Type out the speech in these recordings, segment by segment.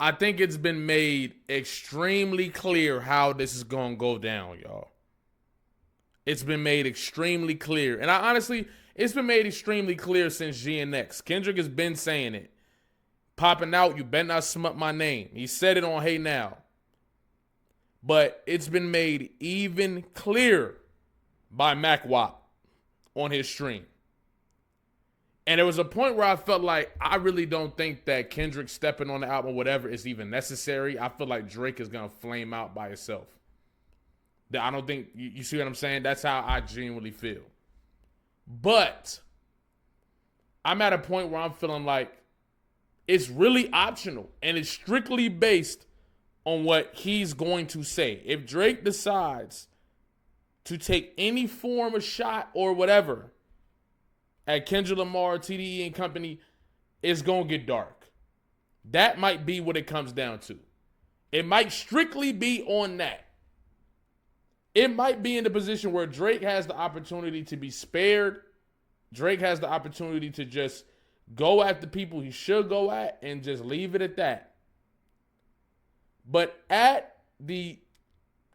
I think it's been made extremely clear how this is going to go down, y'all. It's been made extremely clear. And I honestly, it's been made extremely clear since GNX. Kendrick has been saying it. Popping out, you better not smut my name. He said it on Hey Now. But it's been made even clearer by MackWop on his stream. And there was a point where I felt like I really don't think that Kendrick stepping on the album or whatever is even necessary. I feel like Drake is going to flame out by himself. I don't think, you see what I'm saying? That's how I genuinely feel. But I'm at a point where I'm feeling like it's really optional and it's strictly based on what he's going to say. If Drake decides to take any form of shot or whatever at Kendrick Lamar, TDE and company, it's going to get dark. That might be what it comes down to. It might strictly be on that. It might be in the position where Drake has the opportunity to be spared. Drake has the opportunity to just go at the people he should go at and just leave it at that. But at the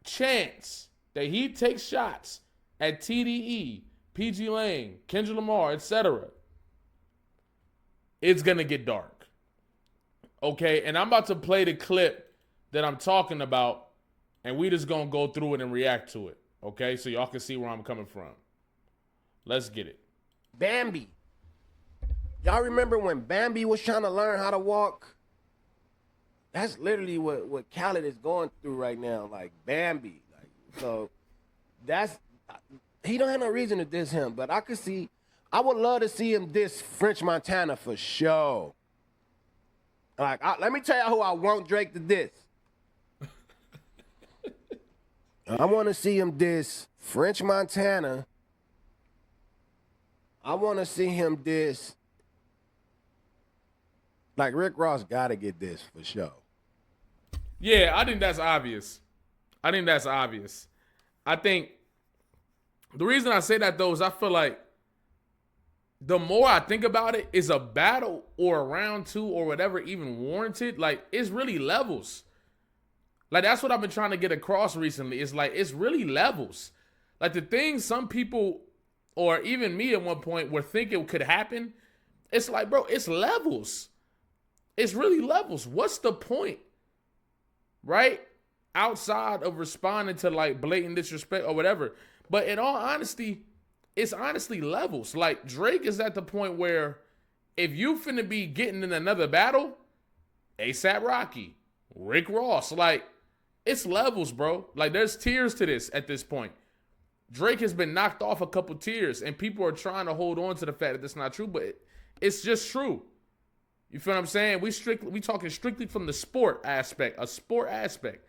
chance that he takes shots at TDE, PG Lane, Kendrick Lamar, etc., it's going to get dark. Okay, and I'm about to play the clip that I'm talking about, and we just going to go through it and react to it. Okay, so y'all can see where I'm coming from. Let's get it. Bambi. Y'all remember when Bambi was trying to learn how to walk? That's literally what Khaled is going through right now, like Bambi. Like, so that's, he don't have no reason to diss him, but I would love to see him diss French Montana for sure. Like, let me tell you who I want Drake to diss. I want to see him diss French Montana. I want to see him diss, like, Rick Ross got to get this for sure. Yeah, I think that's obvious. I think the reason I say that, though, is I feel like the more I think about it, is a battle or a round two or whatever even warranted? Like, it's really levels. Like, that's what I've been trying to get across recently. It's like, it's really levels. Like, the things some people, or even me at one point, were thinking could happen, it's like, bro, it's levels. It's really levels. What's the point? Right? Outside of responding to, like, blatant disrespect or whatever. But in all honesty, it's honestly levels. Like, Drake is at the point where if you finna be getting in another battle, A$AP Rocky, Rick Ross, like, it's levels, bro. Like, there's tiers to this at this point. Drake has been knocked off a couple tiers, and people are trying to hold on to the fact that that's not true, but it's just true. You feel what I'm saying? We talking strictly from the sport aspect, a sport aspect.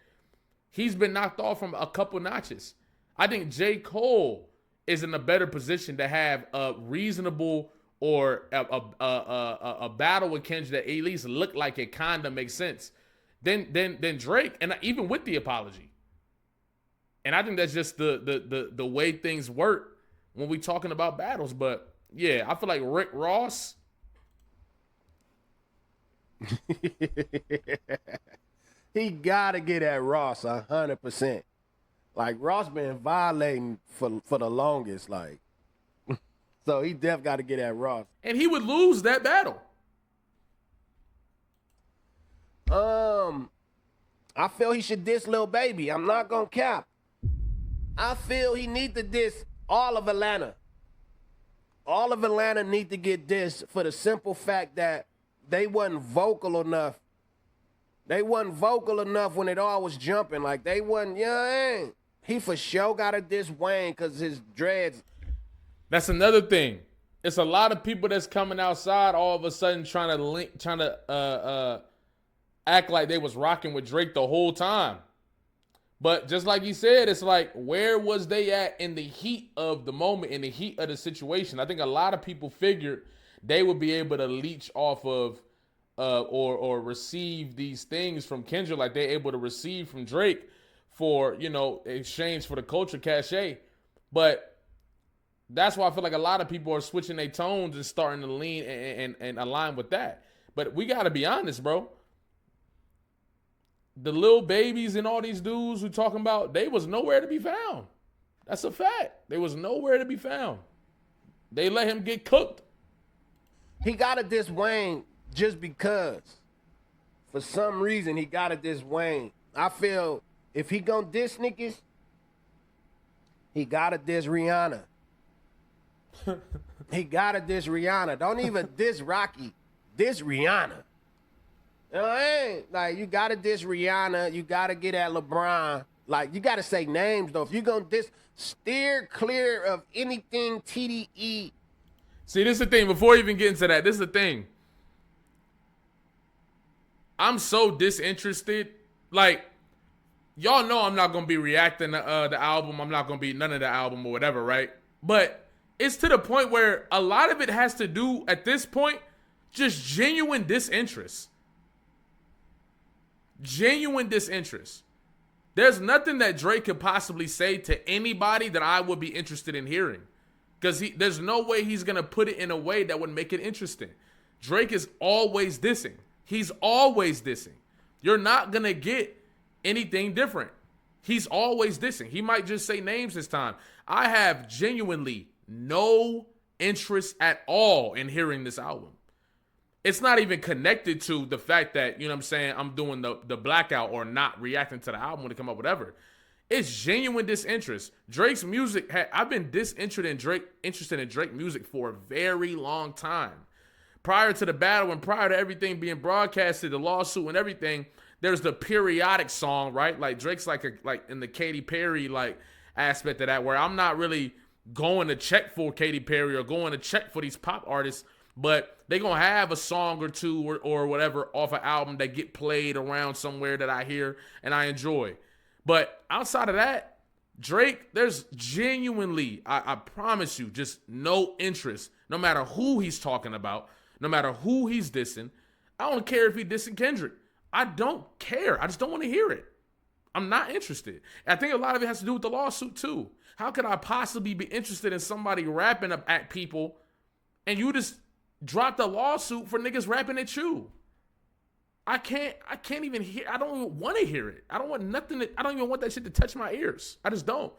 He's been knocked off from a couple notches. I think J. Cole is in a better position to have a reasonable or a battle with Kendrick that at least look like it kind of makes sense than Drake, and even with the apology. And I think that's just the way things work when we talking about battles. But yeah, I feel like Rick Ross. He gotta get at Ross 100%. Like, Ross been violating for the longest, like. So he def got to get at Ross. And he would lose that battle. I feel he should diss Lil Baby. I'm not gonna cap. I feel he need to diss all of Atlanta. All of Atlanta need to get dissed for the simple fact that they wasn't vocal enough. They wasn't vocal enough when it all was jumping. Like, they wasn't, he for sure got to diss Wayne because his dreads. That's another thing. It's a lot of people that's coming outside all of a sudden trying to act like they was rocking with Drake the whole time. But just like he said, it's like, where was they at in the heat of the moment, in the heat of the situation? I think a lot of people figured they would be able to leech off of or receive these things from Kendrick like they're able to receive from Drake for, exchange for the culture cachet. But that's why I feel like a lot of people are switching their tones and starting to lean and align with that. But we got to be honest, bro. the little babies and all these dudes who talking about, they was nowhere to be found. That's a fact. They was nowhere to be found. They let him get cooked. He got to diss Wayne just because. For some reason, he got to diss Wayne. I feel if he gonna diss niggas, he got to diss Rihanna. He got to diss Rihanna. Don't even diss Rocky. Diss Rihanna. You know what I mean? Like, you got to diss Rihanna. You got to get at LeBron. Like, you got to say names, though. If you going to diss, steer clear of anything TDE. See, this is the thing. Before you even get into that, this is the thing. I'm so disinterested. Like, y'all know I'm not going to be reacting to the album. I'm not going to be none of the album or whatever, right? But it's to the point where a lot of it has to do, at this point, just genuine disinterest. Genuine disinterest. There's nothing that Drake could possibly say to anybody that I would be interested in hearing. Because there's no way he's going to put it in a way that would make it interesting. Drake is always dissing. He's always dissing. You're not going to get anything different. He's always dissing. He might just say names this time. I have genuinely no interest at all in hearing this album. It's not even connected to the fact that, you know what I'm saying, I'm doing the blackout or not reacting to the album when it come up, whatever. It's genuine disinterest. Drake's music, I've been interested in Drake music for a very long time. Prior to the battle and prior to everything being broadcasted, the lawsuit and everything, there's the periodic song, right? Like Drake's like in the Katy Perry like aspect of that, where I'm not really going to check for Katy Perry or going to check for these pop artists, but they gonna have a song or two or whatever off an album that get played around somewhere that I hear and I enjoy. But outside of that, Drake, there's genuinely, I promise you, just no interest. No matter who he's talking about, no matter who he's dissing. I don't care if he's dissing Kendrick. I don't care. I just don't want to hear it. I'm not interested. I think a lot of it has to do with the lawsuit too. How could I possibly be interested in somebody rapping up at people and you just drop the lawsuit for niggas rapping at you? I can't even hear. I don't even want to hear it. I don't want nothing. I don't even want that shit to touch my ears. I just don't.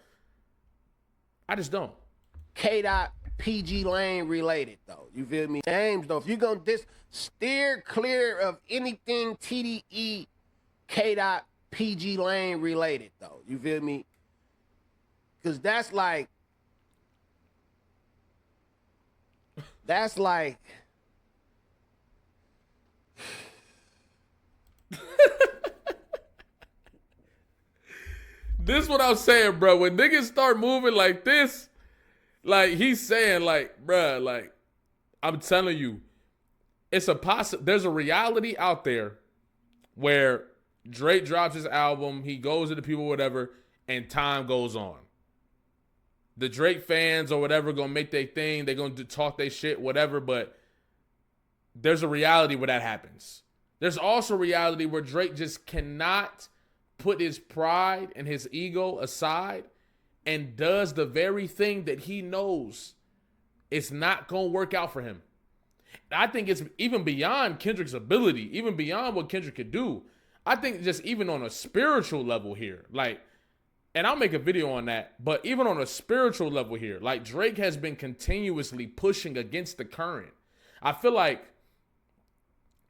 K-Dot PG Lane related, though. You feel me? Names, though. If you're going to steer clear of anything TDE K-Dot PG Lane related, though. You feel me? Because that's like this is what I'm saying, bro. When niggas start moving like this, like he's saying, like, bro, like, I'm telling you, there's a reality out there where Drake drops his album, he goes to the people, whatever, and time goes on. The Drake fans or whatever gonna make their thing, they're gonna talk their shit, whatever, but there's a reality where that happens. There's also a reality where Drake just cannot put his pride and his ego aside and does the very thing that he knows it's not going to work out for him. I think it's even beyond Kendrick's ability, even beyond what Kendrick could do. I think just even on a spiritual level here, like, and I'll make a video on that, but even on a spiritual level here, like Drake has been continuously pushing against the current. I feel like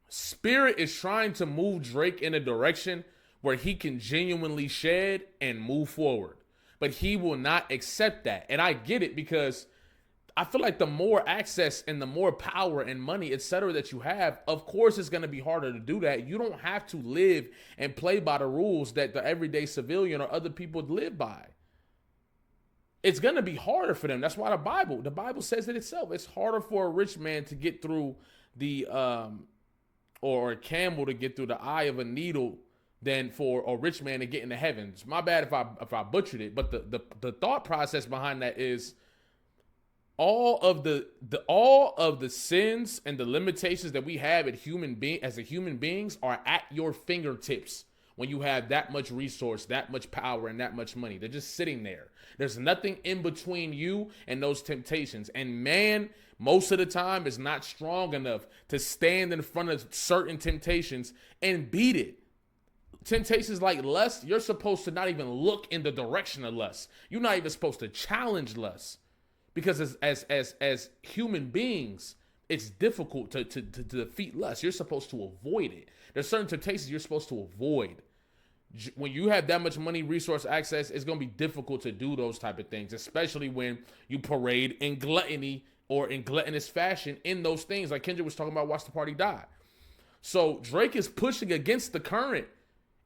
Spirit is trying to move Drake in a direction where he can genuinely shed and move forward. But he will not accept that. And I get it, because I feel like the more access and the more power and money, etc., that you have, of course it's going to be harder to do that. You don't have to live and play by the rules that the everyday civilian or other people live by. It's going to be harder for them. That's why the Bible says it itself. It's harder for a rich man to get through the or a camel to get through the eye of a needle than for a rich man to get into heavens. My bad if I butchered it, but the thought process behind that is all of the sins and the limitations that we have as human beings are at your fingertips when you have that much resource, that much power, and that much money. They're just sitting there. There's nothing in between you and those temptations. And man, most of the time is not strong enough to stand in front of certain temptations and beat it. Temptations like lust, you're supposed to not even look in the direction of lust. You're not even supposed to challenge lust. Because as human beings, it's difficult to defeat lust. You're supposed to avoid it. There's certain temptations you're supposed to avoid. When you have that much money, resource access, it's going to be difficult to do those type of things, especially when you parade in gluttony or in gluttonous fashion in those things. Like Kendrick was talking about, watch the party die. So Drake is pushing against the current.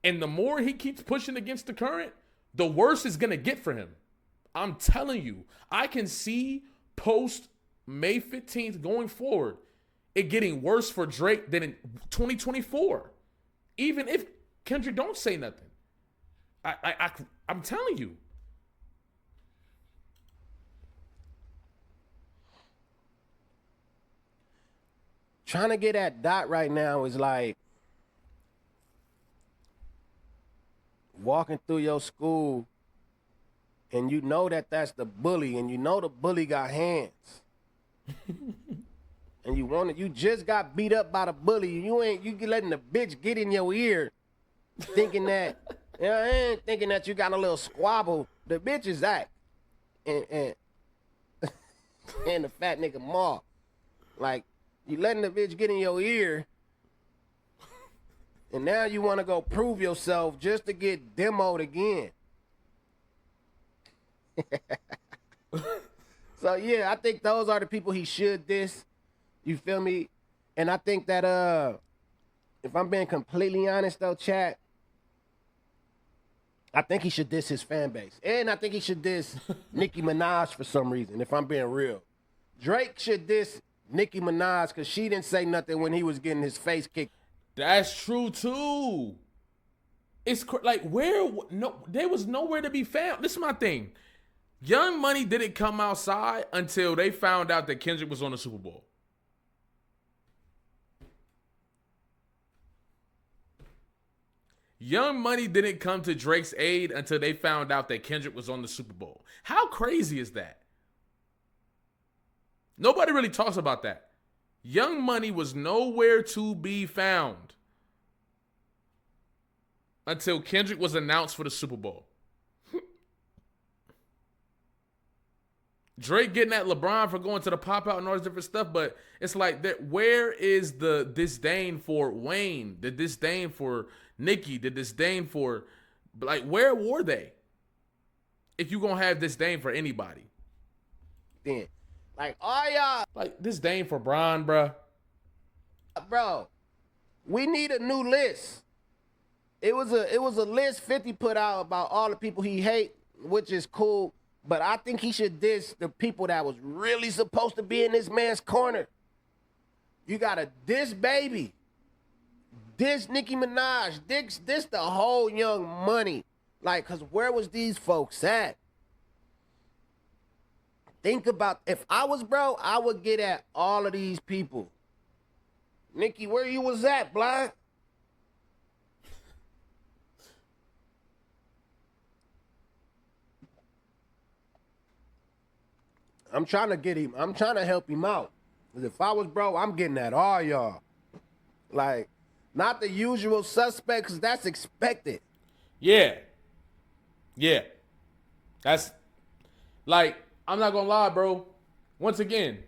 And the more he keeps pushing against the current, the worse it's going to get for him. I'm telling you, I can see post May 15th going forward, it getting worse for Drake than in 2024. Even if Kendrick don't say nothing. I'm telling you. Trying to get at Dot right now is like walking through your school and you know that that's the bully and you know the bully got hands. And you just got beat up by the bully. You letting the bitch get in your ear thinking that, thinking that you got a little squabble. The bitch is Zach. And and the fat nigga Ma. Like, you letting the bitch get in your ear. And now you want to go prove yourself just to get demoed again. So yeah, I think those are the people he should diss. You feel me? And I think that if I'm being completely honest though, chat, I think he should diss his fan base. And I think he should diss Nicki Minaj for some reason, if I'm being real. Drake should diss Nicki Minaj because she didn't say nothing when he was getting his face kicked. That's true too. It's like there was nowhere to be found. This is my thing. Young Money didn't come outside until they found out that Kendrick was on the Super Bowl. Young Money didn't come to Drake's aid until they found out that Kendrick was on the Super Bowl. How crazy is that? Nobody really talks about that. Young Money was nowhere to be found until Kendrick was announced for the Super Bowl. Drake getting at LeBron for going to the pop-out and all this different stuff, but it's like, where is the disdain for Wayne, the disdain for Nicki, the disdain for, like, where were they? If you gonna have disdain for anybody. Then, like, oh y'all. Like, disdain for Bron, bruh. Bro, we need a new list. It was a list 50 put out about all the people he hate, which is cool. But I think he should diss the people that was really supposed to be in this man's corner. You gotta diss Baby. Diss Nicki Minaj. Diss the whole Young Money. Like, cause where was these folks at? Think about, if I was bro, I would get at all of these people. Nicki, where you was at, blind? I'm trying to get him. I'm trying to help him out. Because if I was bro, I'm getting at all y'all. Like, not the usual suspects. That's expected. Yeah. Yeah. That's, like, I'm not going to lie, bro. Once again,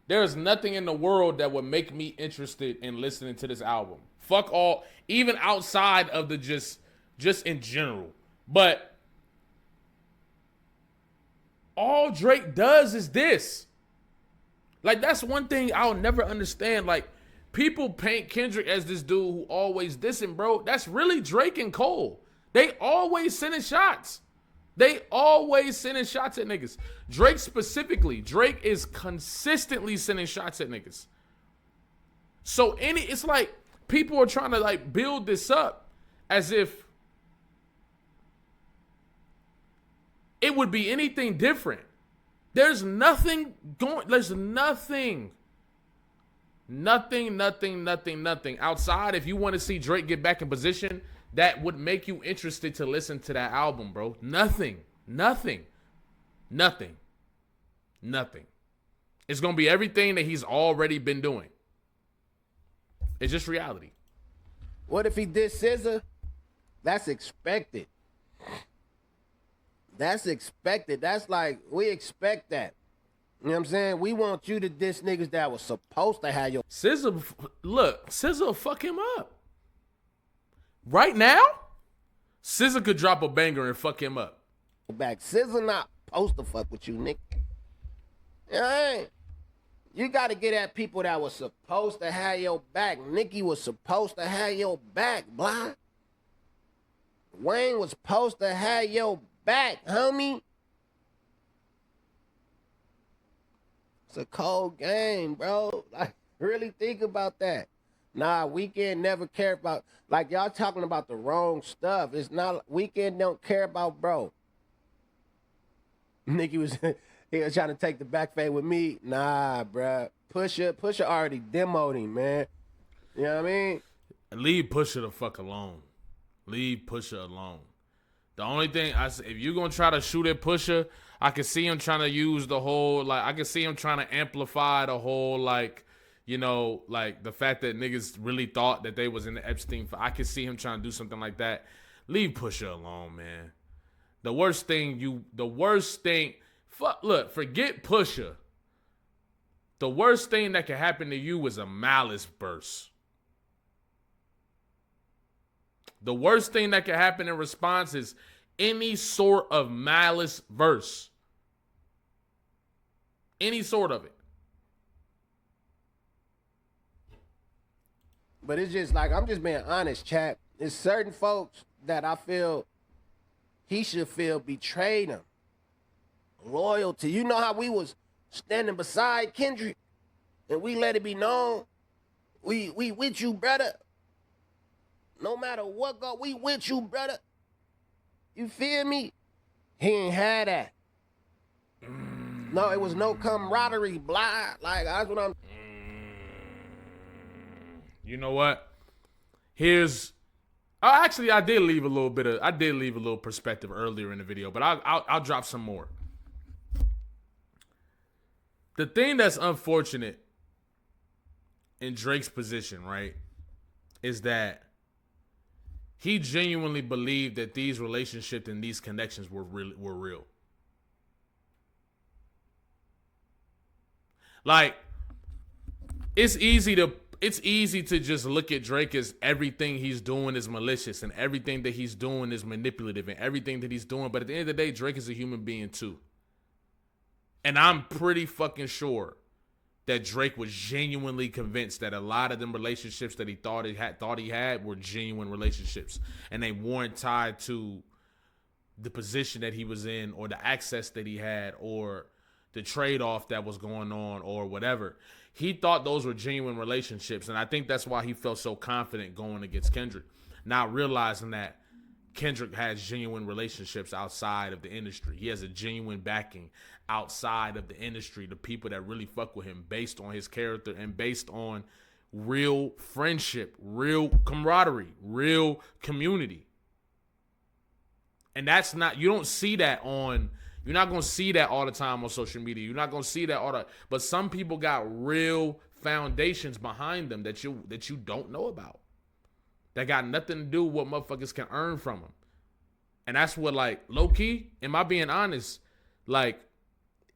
there's nothing in the world that would make me interested in listening to this album. Fuck all, even outside of the just in general. But all Drake does is this. Like, that's one thing I'll never understand. Like, people paint Kendrick as this dude who always dissing, bro. That's really Drake and Cole. They always sending shots. They always sending shots at niggas. Drake specifically. Drake is consistently sending shots at niggas. So it's like people are trying to like build this up as if it would be anything different. There's nothing going, there's nothing outside. If you want to see Drake get back in position, that would make you interested to listen to that album, bro. Nothing. It's going to be everything that he's already been doing. It's just reality. What if he did SZA? That's expected. That's expected. That's like, we expect that. You know what I'm saying? We want you to diss niggas that was supposed to have your SZA, look, SZA will fuck him up. Right now, SZA could drop a banger and fuck him up. back. SZA not supposed to fuck with you, nigga. Yeah, you got to get at people that was supposed to have your back. Nicki was supposed to have your back, blah. Wayne was supposed to have your back, homie. It's a cold game, bro. Like, really think about that. Nah, Weeknd never cared about, like, y'all talking about the wrong stuff. It's not, Weeknd don't care about bro. Nicki was, he was trying to take the back fade with me. Nah, bruh. Pusha already demoed him, man. You know what I mean? Leave Pusha the fuck alone. Leave Pusha alone. The only thing, if you're going to try to shoot at Pusha, I can see him trying to use the whole, like, I can see him trying to amplify the whole, like, you know, like, the fact that niggas really thought that they was in the Epstein. I can see him trying to do something like that. Leave Pusha alone, man. Look, forget Pusha. The worst thing that can happen to you is a malice burst. The worst thing that can happen in response is any sort of malice verse. Any sort of it. But it's just like, I'm just being honest, chat. There's certain folks that I feel he should feel betrayed him. Loyalty. You know how we was standing beside Kendrick and we let it be known we with you, brother. No matter what go, we with you, brother. You feel me? He ain't had that. No, it was no camaraderie, blah. Like, that's what I'm. You know what? I did leave a little perspective earlier in the video, but I'll drop some more. The thing that's unfortunate in Drake's position, right, is that he genuinely believed that these relationships and these connections were real. Like, it's easy to just look at Drake as everything he's doing is malicious and everything that he's doing is manipulative and everything that he's doing. But at the end of the day, Drake is a human being too. And I'm pretty fucking sure that Drake was genuinely convinced that a lot of them relationships that he thought he had were genuine relationships. And they weren't tied to the position that he was in or the access that he had or the trade-off that was going on or whatever. He thought those were genuine relationships, and I think that's why he felt so confident going against Kendrick, not realizing that Kendrick has genuine relationships outside of the industry. He has a genuine backing outside of the industry, the people that really fuck with him based on his character and based on real friendship, real camaraderie, real community. And that's not, you don't see that on, you're not going to see that all the time on social media. You're not going to see that all the, but some people got real foundations behind them that you don't know about. That got nothing to do with what motherfuckers can earn from them. And that's what, like, low key, am I being honest? Like,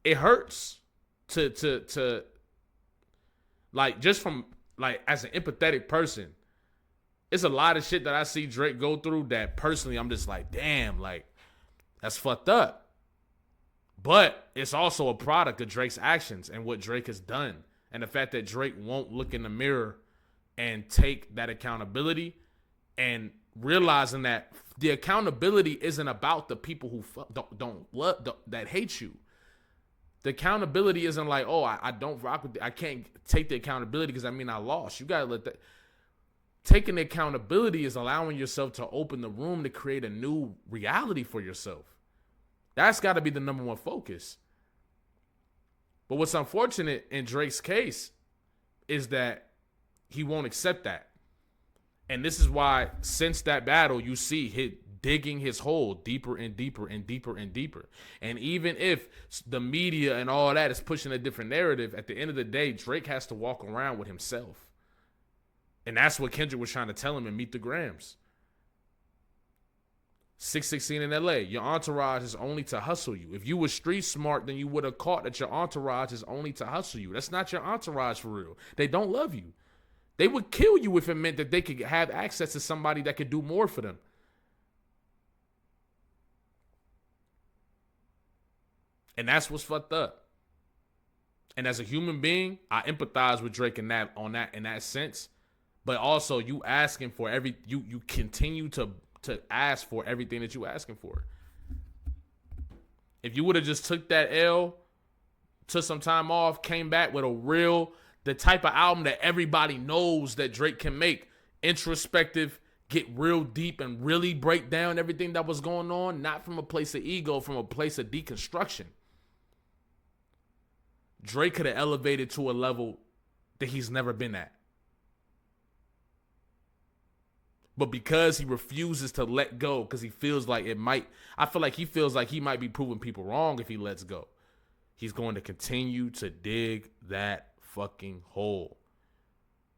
it hurts to like, just from, like, as an empathetic person, it's a lot of shit that I see Drake go through that personally I'm just like, damn, like, that's fucked up. But it's also a product of Drake's actions and what Drake has done. And the fact that Drake won't look in the mirror and take that accountability and realizing that the accountability isn't about the people who don't love, that hate you. The accountability isn't like, oh, I don't rock with, I can't take the accountability because I mean I lost. You got to let that. Taking the accountability is allowing yourself to open the room to create a new reality for yourself. That's got to be the number one focus. But what's unfortunate in Drake's case is that he won't accept that. And this is why, since that battle, you see him digging his hole deeper and deeper and deeper and deeper. And even if the media and all that is pushing a different narrative, at the end of the day, Drake has to walk around with himself. And that's what Kendrick was trying to tell him in Meet the Grams. 616 in LA. Your entourage is only to hustle you. If you were street smart, then you would have caught that your entourage is only to hustle you. That's not your entourage for real. They don't love you. They would kill you if it meant that they could have access to somebody that could do more for them. And that's what's fucked up. And as a human being, I empathize with Drake in that sense. But also, you asking for you continue to ask for everything that you asking for. If you would have just took that L, took some time off, came back with the type of album that everybody knows that Drake can make, introspective, get real deep and really break down everything that was going on, not from a place of ego, from a place of deconstruction. Drake could have elevated to a level that he's never been at. But because he refuses to let go, because he feels like I feel like he feels like he might be proving people wrong if he lets go. He's going to continue to dig that fucking hole.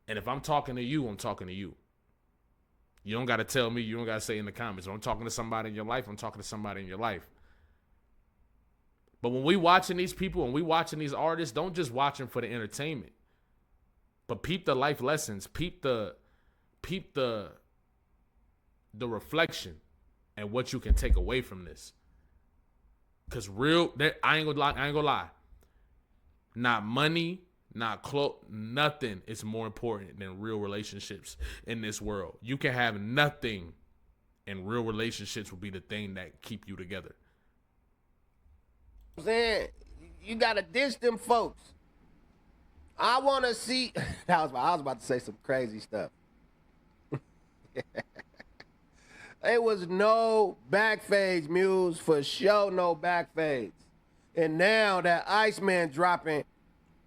And if I'm talking to you, I'm talking to you. You don't got to tell me, you don't got to say in the comments. When I'm talking to somebody in your life, I'm talking to somebody in your life. But when we watching these people and we watching these artists, don't just watch them for the entertainment. But peep the life lessons, peep the reflection and what you can take away from this. Cause I ain't gonna lie. Not money, not clothes, nothing is more important than real relationships in this world. You can have nothing, and real relationships will be the thing that keep you together. Saying you gotta dish them folks. I wanna see. I was about to say some crazy stuff. There was no backfades, Muse, for sure. No backfades, and now that Iceman dropping,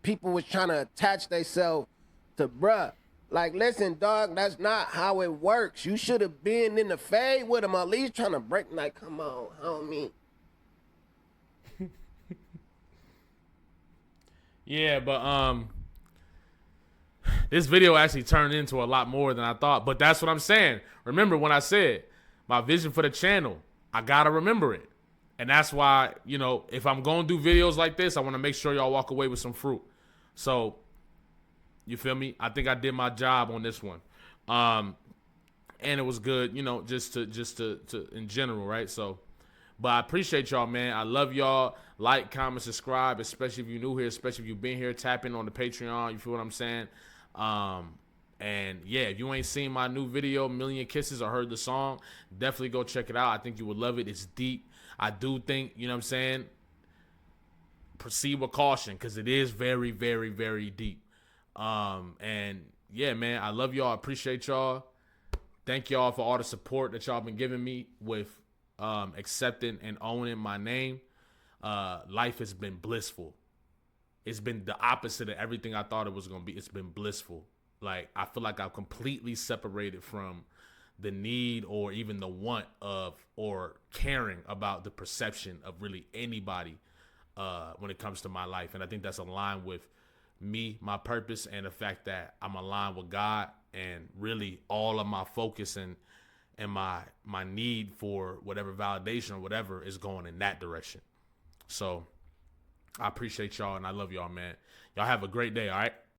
people was trying to attach themselves to bruh. Like, listen, dog, that's not how it works. You should have been in the fade with him, at least trying to break. Like, come on, homie. Yeah, but this video actually turned into a lot more than I thought. But that's what I'm saying. Remember when I said my vision for the channel, I gotta remember it. And that's why, if I'm gonna do videos like this, I want to make sure y'all walk away with some fruit. So, you feel me? I think I did my job on this one. And it was good, just to in general, right? So, but I appreciate y'all, man. I love y'all. Like, comment, subscribe, especially if you're new here, especially if you've been here, tap in on the Patreon. You feel what I'm saying? And yeah, if you ain't seen my new video, Million Kisses, or heard the song, definitely go check it out. I think you would love it. It's deep. I do think, you know what I'm saying, proceed with caution, because it is very, very, very deep. And yeah, man, I love y'all. I appreciate y'all. Thank y'all for all the support that y'all been giving me with accepting and owning my name. Life has been blissful. It's been the opposite of everything I thought it was going to be. It's been blissful. Like, I feel like I've completely separated from the need or even the want of or caring about the perception of really anybody when it comes to my life. And I think that's aligned with me, my purpose, and the fact that I'm aligned with God, and really all of my focus and my need for whatever validation or whatever is going in that direction. So I appreciate y'all and I love y'all, man. Y'all have a great day, all right?